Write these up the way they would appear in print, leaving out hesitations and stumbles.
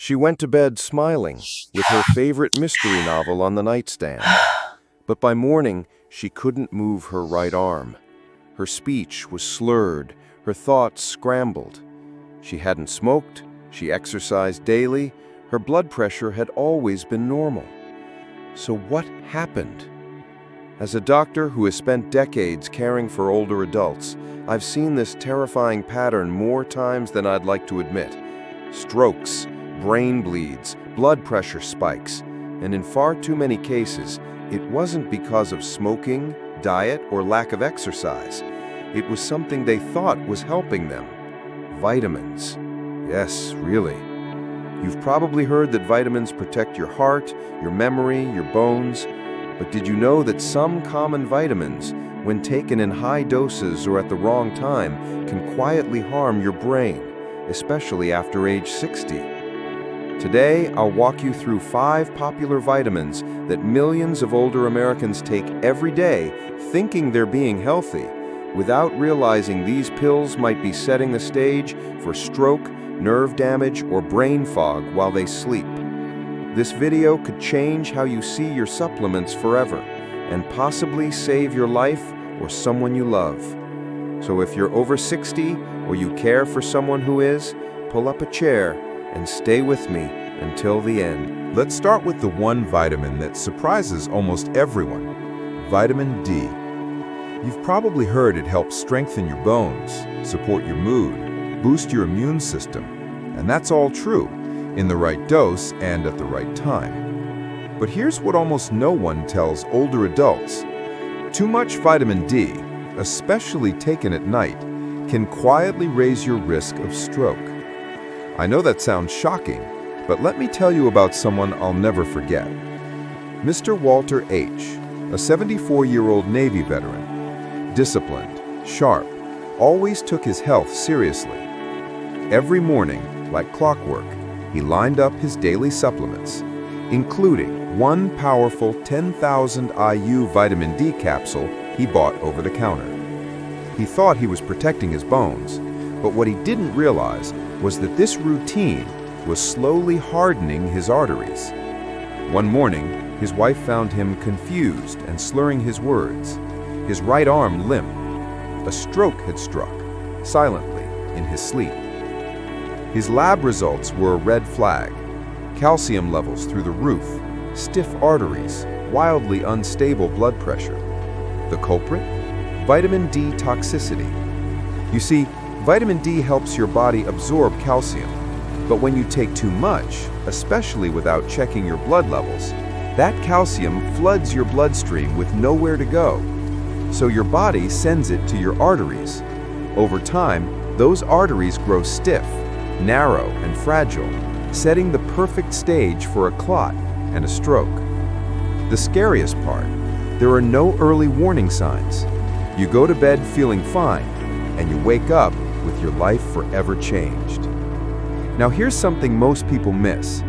She went to bed smiling, with her favorite mystery novel on the nightstand. But by morning, she couldn't move her right arm. Her speech was slurred, her thoughts scrambled. She hadn't smoked, she exercised daily, her blood pressure had always been normal. So what happened? As a doctor who has spent decades caring for older adults, I've seen this terrifying pattern more times than I'd like to admit. Strokes, brain bleeds, blood pressure spikes, and in far too many cases, it wasn't because of smoking, diet, or lack of exercise. It was something they thought was helping them. Vitamins. Yes, really. You've probably heard that vitamins protect your heart, your memory, your bones. But did you know that some common vitamins, when taken in high doses or at the wrong time, can quietly harm your brain, especially after age 60? Today, I'll walk you through 5 popular vitamins that millions of older Americans take every day, thinking they're being healthy, without realizing these pills might be setting the stage for stroke, nerve damage, or brain fog while they sleep. This video could change how you see your supplements forever and possibly save your life or someone you love. So if you're over 60 or you care for someone who is, pull up a chair and stay with me until the end. Let's start with the one vitamin that surprises almost everyone, vitamin D. You've probably heard it helps strengthen your bones, support your mood, boost your immune system, and that's all true, in the right dose and at the right time. But here's what almost no one tells older adults. Too much vitamin D, especially taken at night, can quietly raise your risk of stroke. I know that sounds shocking, but let me tell you about someone I'll never forget. Mr. Walter H., a 74-year-old Navy veteran, disciplined, sharp, always took his health seriously. Every morning, like clockwork, he lined up his daily supplements, including one powerful 10,000 IU vitamin D capsule he bought over the counter. He thought he was protecting his bones, but what he didn't realize was that this routine was slowly hardening his arteries. One morning, his wife found him confused and slurring his words, his right arm limp. A stroke had struck, silently, in his sleep. His lab results were a red flag. Calcium levels through the roof, stiff arteries, wildly unstable blood pressure. The culprit? Vitamin D toxicity. You see, vitamin D helps your body absorb calcium, but when you take too much, especially without checking your blood levels, that calcium floods your bloodstream with nowhere to go. So your body sends it to your arteries. Over time, those arteries grow stiff, narrow, and fragile, setting the perfect stage for a clot and a stroke. The scariest part, there are no early warning signs. You go to bed feeling fine, and you wake up with your life forever changed. Now here's something most people miss.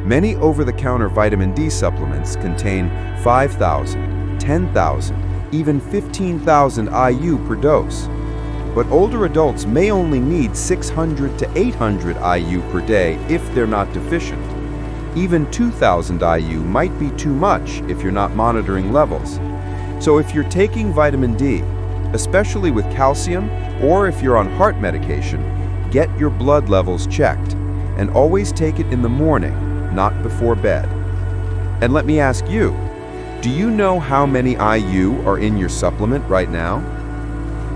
Many over-the-counter vitamin D supplements contain 5,000, 10,000, even 15,000 IU per dose. But older adults may only need 600 to 800 IU per day if they're not deficient. Even 2,000 IU might be too much if you're not monitoring levels. So if you're taking vitamin D, especially with calcium, or if you're on heart medication, get your blood levels checked, and always take it in the morning, not before bed. And let me ask you, do you know how many IU are in your supplement right now?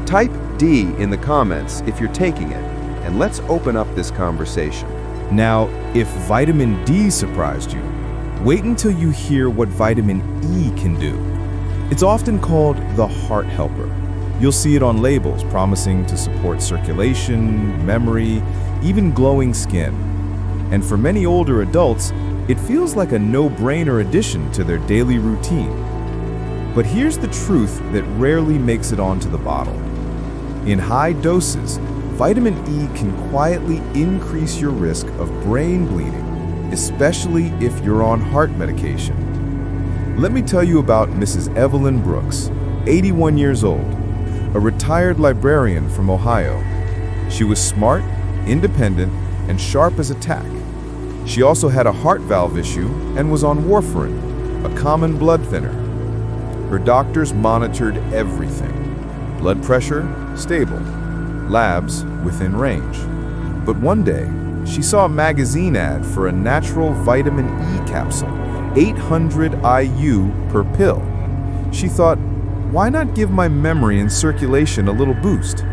Type D in the comments if you're taking it, and let's open up this conversation. Now, if vitamin D surprised you, wait until you hear what vitamin E can do. It's often called the heart helper. You'll see it on labels promising to support circulation, memory, even glowing skin. And for many older adults, it feels like a no-brainer addition to their daily routine. But here's the truth that rarely makes it onto the bottle. In high doses, vitamin E can quietly increase your risk of brain bleeding, especially if you're on heart medication. Let me tell you about Mrs. Evelyn Brooks, 81 years old, a retired librarian from Ohio. She was smart, independent, and sharp as a tack. She also had a heart valve issue and was on warfarin, a common blood thinner. Her doctors monitored everything. Blood pressure, stable. Labs, within range. But one day, she saw a magazine ad for a natural vitamin E capsule, 800 IU per pill. She thought, why not give my memory and circulation a little boost?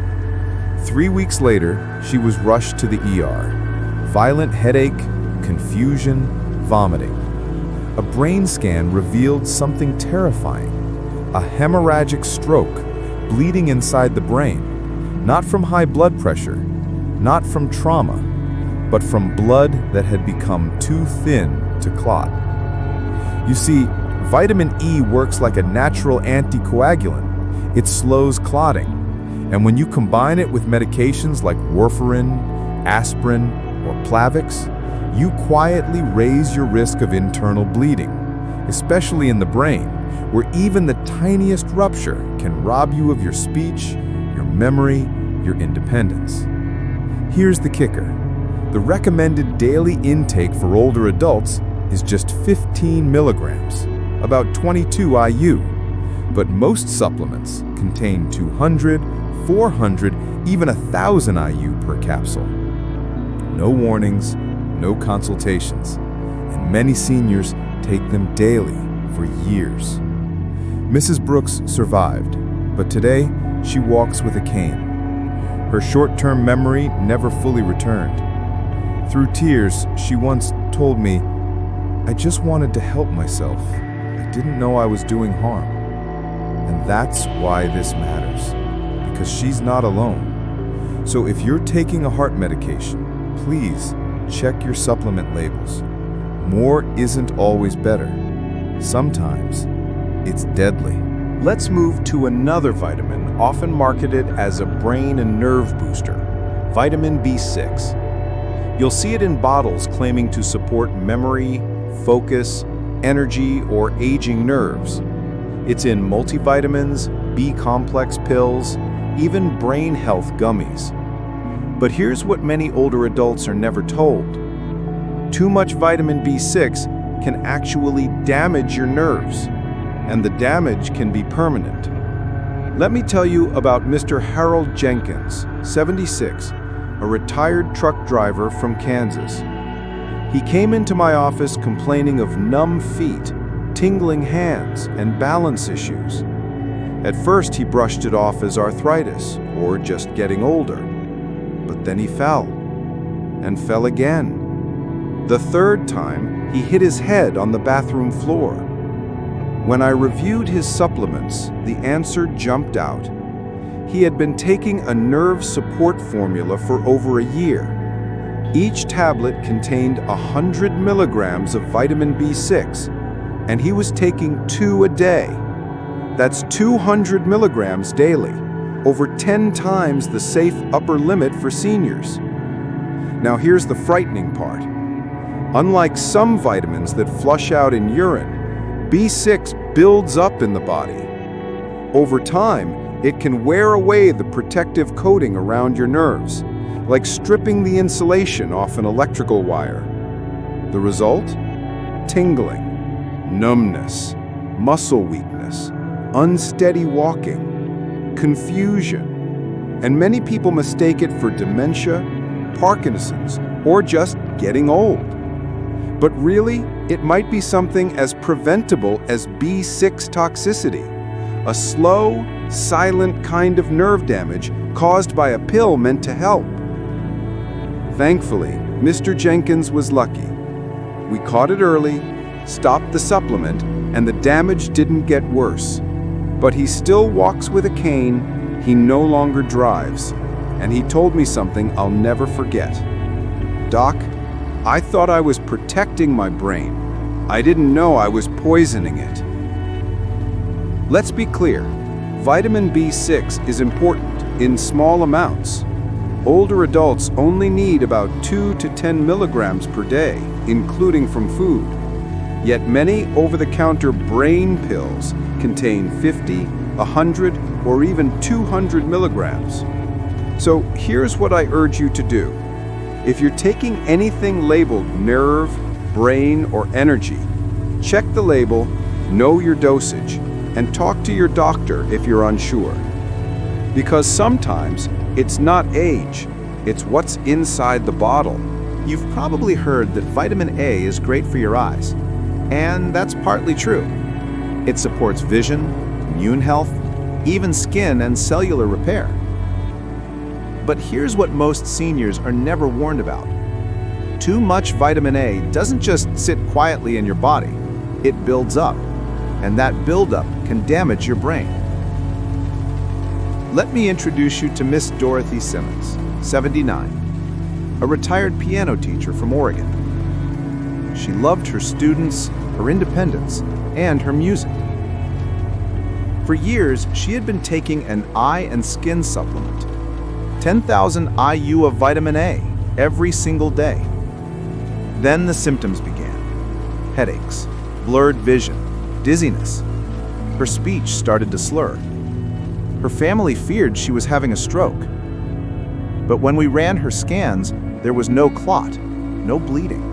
3 weeks later, she was rushed to the ER. Violent headache, confusion, vomiting. A brain scan revealed something terrifying. A hemorrhagic stroke, bleeding inside the brain. Not from high blood pressure, not from trauma, but from blood that had become too thin to clot. You see, vitamin E works like a natural anticoagulant. It slows clotting. And when you combine it with medications like warfarin, aspirin, or Plavix, you quietly raise your risk of internal bleeding, especially in the brain, where even the tiniest rupture can rob you of your speech, your memory, your independence. Here's the kicker. The recommended daily intake for older adults is just 15 milligrams, about 22 IU, but most supplements contain 200, 400, even 1,000 IU per capsule. No warnings, no consultations, and many seniors take them daily for years. Mrs. Brooks survived, but today she walks with a cane. Her short-term memory never fully returned. Through tears, she once told me, "I just wanted to help myself. I didn't know I was doing harm." And that's why this matters, because she's not alone. So if you're taking a heart medication, please check your supplement labels. More isn't always better. Sometimes it's deadly. Let's move to another vitamin often marketed as a brain and nerve booster, vitamin B6. You'll see it in bottles claiming to support memory, focus, energy, or aging nerves. It's in multivitamins, B-complex pills, even brain health gummies. But here's what many older adults are never told. Too much vitamin B6 can actually damage your nerves, and the damage can be permanent. Let me tell you about Mr. Harold Jenkins, 76, a retired truck driver from Kansas. He came into my office complaining of numb feet, tingling hands, and balance issues. At first, he brushed it off as arthritis or just getting older. But then he fell, and fell again. The third time, he hit his head on the bathroom floor. When I reviewed his supplements, the answer jumped out. He had been taking a nerve support formula for over a year. Each tablet contained 100 milligrams of vitamin B6, and he was taking 2 a day. That's 200 milligrams daily, over 10 times the safe upper limit for seniors. Now here's the frightening part. Unlike some vitamins that flush out in urine, B6 builds up in the body. Over time, it can wear away the protective coating around your nerves, like stripping the insulation off an electrical wire. The result? Tingling, numbness, muscle weakness, unsteady walking, confusion, and many people mistake it for dementia, Parkinson's, or just getting old. But really, it might be something as preventable as B6 toxicity, a slow, silent kind of nerve damage caused by a pill meant to help. Thankfully, Mr. Jenkins was lucky. We caught it early, stopped the supplement, and the damage didn't get worse. But he still walks with a cane, he no longer drives, and he told me something I'll never forget. "Doc, I thought I was protecting my brain. I didn't know I was poisoning it." Let's be clear, vitamin B6 is important in small amounts. Older adults only need about 2 to 10 milligrams per day, including from food. Yet many over-the-counter brain pills contain 50, 100, or even 200 milligrams. So here's what I urge you to do. If you're taking anything labeled nerve, brain, or energy, check the label, know your dosage, and talk to your doctor if you're unsure. Because sometimes it's not age, it's what's inside the bottle. You've probably heard that vitamin A is great for your eyes, and that's partly true. It supports vision, immune health, even skin and cellular repair. But here's what most seniors are never warned about. Too much vitamin A doesn't just sit quietly in your body, it builds up, and that buildup can damage your brain. Let me introduce you to Miss Dorothy Simmons, 79, a retired piano teacher from Oregon. She loved her students, her independence, and her music. For years, she had been taking an eye and skin supplement, 10,000 IU of vitamin A every single day. Then the symptoms began: headaches, blurred vision, dizziness. Her speech started to slur. Her family feared she was having a stroke. But when we ran her scans, there was no clot, no bleeding.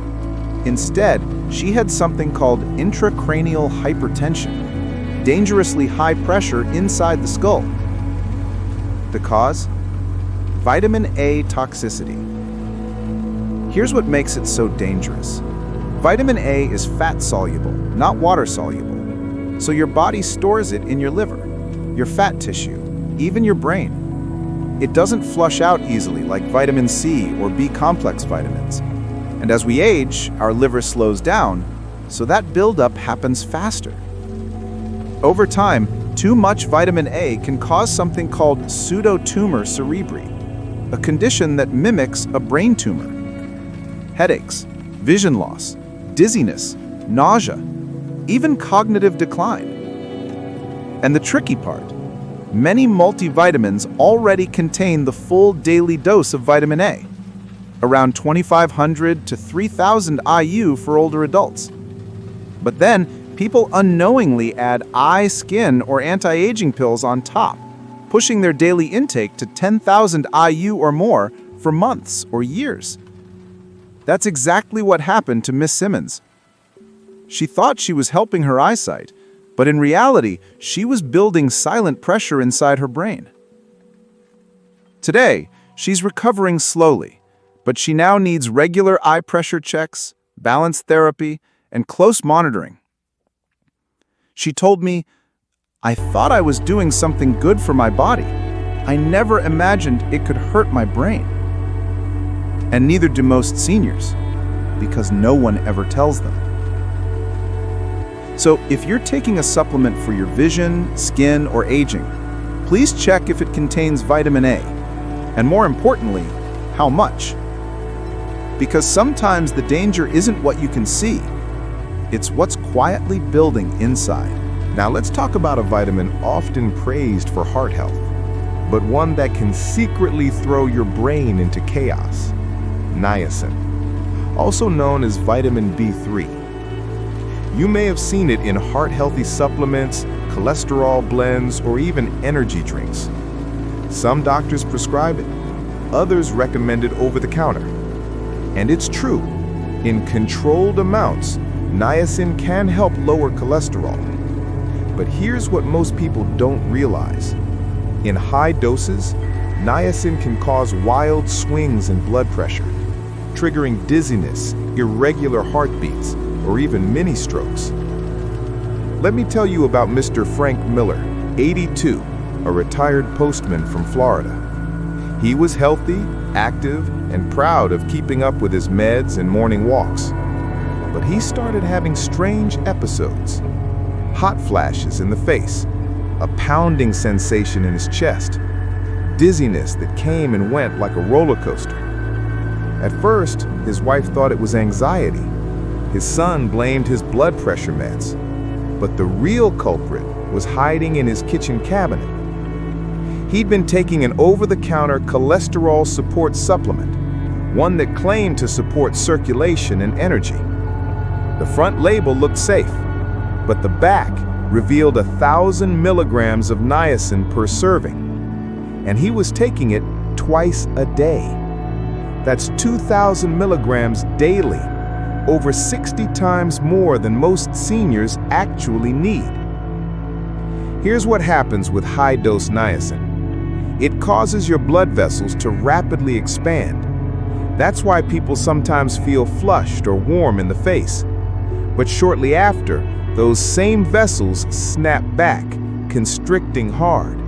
Instead, she had something called intracranial hypertension, dangerously high pressure inside the skull. The cause? Vitamin A toxicity. Here's what makes it so dangerous. Vitamin A is fat-soluble, not water-soluble. So your body stores it in your liver, your fat tissue, even your brain. It doesn't flush out easily like vitamin C or B-complex vitamins. And as we age, our liver slows down, so that buildup happens faster. Over time, too much vitamin A can cause something called pseudotumor cerebri, a condition that mimics a brain tumor. Headaches, vision loss, dizziness, nausea, even cognitive decline. And the tricky part, many multivitamins already contain the full daily dose of vitamin A, around 2,500 to 3,000 IU for older adults. But then, people unknowingly add eye, skin, or anti-aging pills on top, pushing their daily intake to 10,000 IU or more for months or years. That's exactly what happened to Miss Simmons. She thought she was helping her eyesight, but in reality, she was building silent pressure inside her brain. Today, she's recovering slowly, but she now needs regular eye pressure checks, balance therapy, and close monitoring. She told me, "I thought I was doing something good for my body. I never imagined it could hurt my brain." And neither do most seniors, because no one ever tells them. So if you're taking a supplement for your vision, skin, or aging, please check if it contains vitamin A, and more importantly, how much. Because sometimes the danger isn't what you can see, it's what's quietly building inside. Now let's talk about a vitamin often praised for heart health, but one that can secretly throw your brain into chaos: niacin, also known as vitamin B3. You may have seen it in heart-healthy supplements, cholesterol blends, or even energy drinks. Some doctors prescribe it, others recommend it over the counter. And it's true, in controlled amounts, niacin can help lower cholesterol. But here's what most people don't realize. In high doses, niacin can cause wild swings in blood pressure, triggering dizziness, irregular heartbeats, or even mini strokes. Let me tell you about Mr. Frank Miller, 82, a retired postman from Florida. He was healthy, active, and proud of keeping up with his meds and morning walks. But he started having strange episodes. Hot flashes in the face, a pounding sensation in his chest, dizziness that came and went like a roller coaster. At first, his wife thought it was anxiety. His son blamed his blood pressure meds. But the real culprit was hiding in his kitchen cabinet. He'd been taking an over-the-counter cholesterol support supplement, one that claimed to support circulation and energy. The front label looked safe, but the back revealed 1,000 milligrams of niacin per serving, and he was taking it twice a day. That's 2,000 milligrams daily, over 60 times more than most seniors actually need. Here's what happens with high-dose niacin. It causes your blood vessels to rapidly expand. That's why people sometimes feel flushed or warm in the face. But shortly after, those same vessels snap back, constricting hard.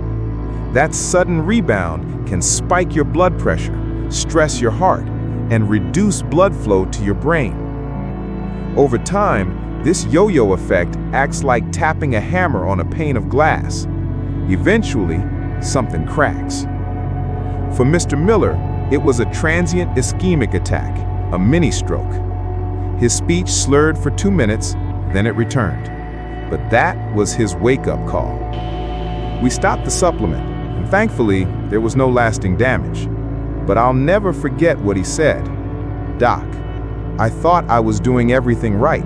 That sudden rebound can spike your blood pressure, stress your heart, and reduce blood flow to your brain. Over time, this yo-yo effect acts like tapping a hammer on a pane of glass. Eventually, something cracks. For Mr. Miller, it was a transient ischemic attack, a mini-stroke. His speech slurred for 2 minutes, then it returned. But that was his wake-up call. We stopped the supplement, and thankfully, there was no lasting damage. But I'll never forget what he said. "Doc, I thought I was doing everything right.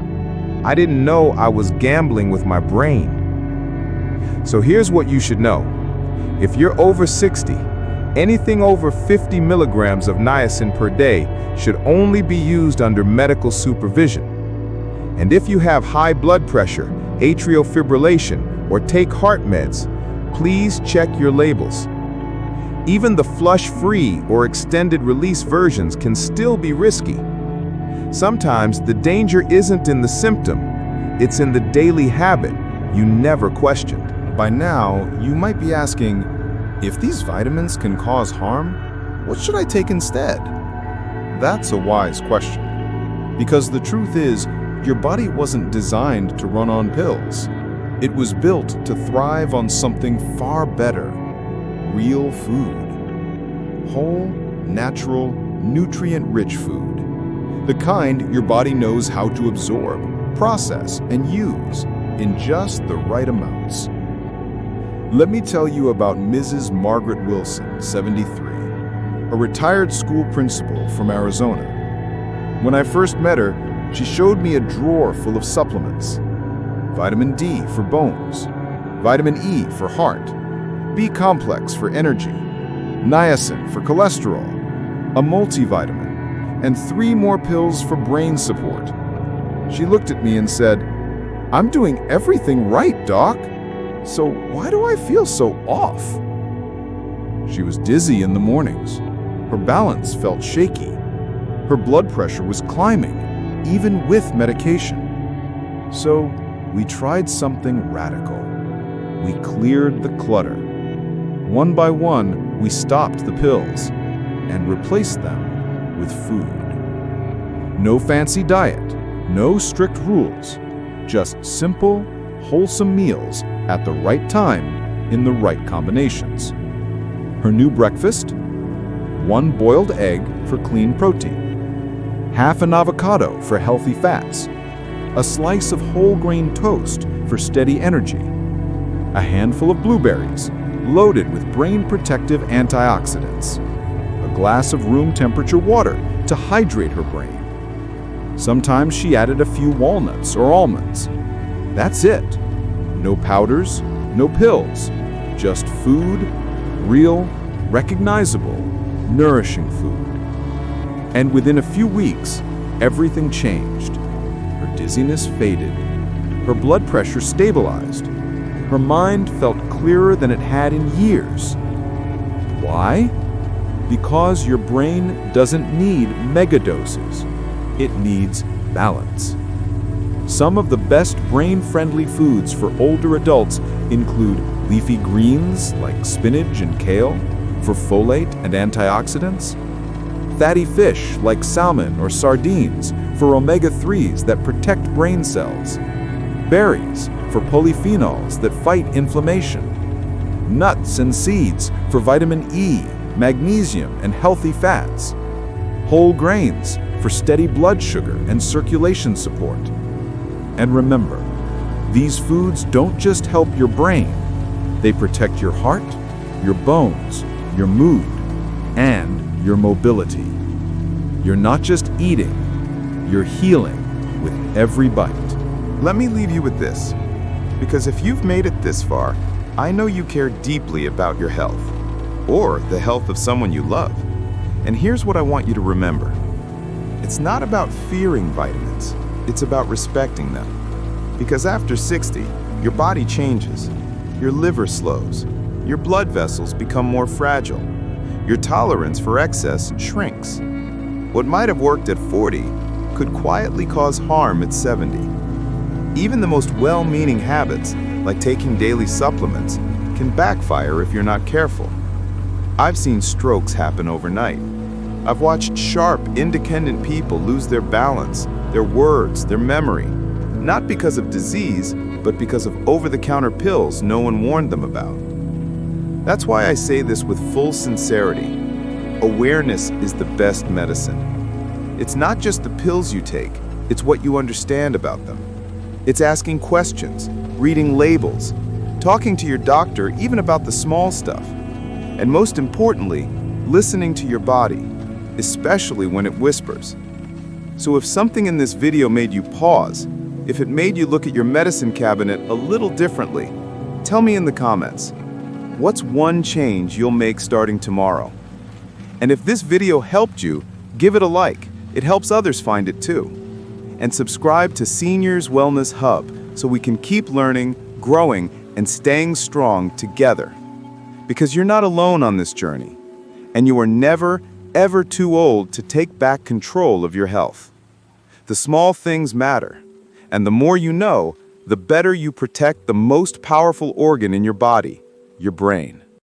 I didn't know I was gambling with my brain." So here's what you should know. If you're over 60, anything over 50 milligrams of niacin per day should only be used under medical supervision. And if you have high blood pressure, atrial fibrillation, or take heart meds, please check your labels. Even the flush-free or extended-release versions can still be risky. Sometimes the danger isn't in the symptom, it's in the daily habit you never questioned. By now, you might be asking, if these vitamins can cause harm, what should I take instead? That's a wise question. Because the truth is, your body wasn't designed to run on pills. It was built to thrive on something far better: real food. Whole, natural, nutrient-rich food. The kind your body knows how to absorb, process, and use in just the right amounts. Let me tell you about Mrs. Margaret Wilson, 73, a retired school principal from Arizona. When I first met her, she showed me a drawer full of supplements. Vitamin D for bones, vitamin E for heart, B complex for energy, niacin for cholesterol, a multivitamin, and 3 more pills for brain support. She looked at me and said, "I'm doing everything right, Doc. So why do I feel so off?" She was dizzy in the mornings. Her balance felt shaky. Her blood pressure was climbing, even with medication. So we tried something radical. We cleared the clutter. One by one, we stopped the pills and replaced them with food. No fancy diet, no strict rules, just simple, wholesome meals at the right time in the right combinations. Her new breakfast: 1 boiled egg for clean protein, half an avocado for healthy fats, a slice of whole grain toast for steady energy, a handful of blueberries loaded with brain protective antioxidants, a glass of room temperature water to hydrate her brain. Sometimes she added a few walnuts or almonds. That's it. No powders, no pills, just food, real, recognizable, nourishing food. And within a few weeks, everything changed. Her dizziness faded. Her blood pressure stabilized. Her mind felt clearer than it had in years. Why? Because your brain doesn't need megadoses. It needs balance. Some of the best brain-friendly foods for older adults include leafy greens like spinach and kale for folate and antioxidants, fatty fish like salmon or sardines for omega-3s that protect brain cells, berries for polyphenols that fight inflammation, nuts and seeds for vitamin E, magnesium, and healthy fats, whole grains for steady blood sugar and circulation support. And remember, these foods don't just help your brain, they protect your heart, your bones, your mood, and your mobility. You're not just eating, you're healing with every bite. Let me leave you with this, because if you've made it this far, I know you care deeply about your health, or the health of someone you love. And here's what I want you to remember. It's not about fearing vitamins. It's about respecting them. Because after 60, your body changes. Your liver slows. Your blood vessels become more fragile. Your tolerance for excess shrinks. What might have worked at 40 could quietly cause harm at 70. Even the most well-meaning habits, like taking daily supplements, can backfire if you're not careful. I've seen strokes happen overnight. I've watched sharp, independent people lose their balance, their words, their memory, not because of disease, but because of over-the-counter pills no one warned them about. That's why I say this with full sincerity. Awareness is the best medicine. It's not just the pills you take, it's what you understand about them. It's asking questions, reading labels, talking to your doctor even about the small stuff, and most importantly, listening to your body, especially when it whispers. So if something in this video made you pause, if it made you look at your medicine cabinet a little differently, tell me in the comments. What's one change you'll make starting tomorrow? And if this video helped you, give it a like. It helps others find it too. And subscribe to Seniors Wellness Hub so we can keep learning, growing, and staying strong together. Because you're not alone on this journey, and you are never, ever too old to take back control of your health. The small things matter, and the more you know, the better you protect the most powerful organ in your body, your brain.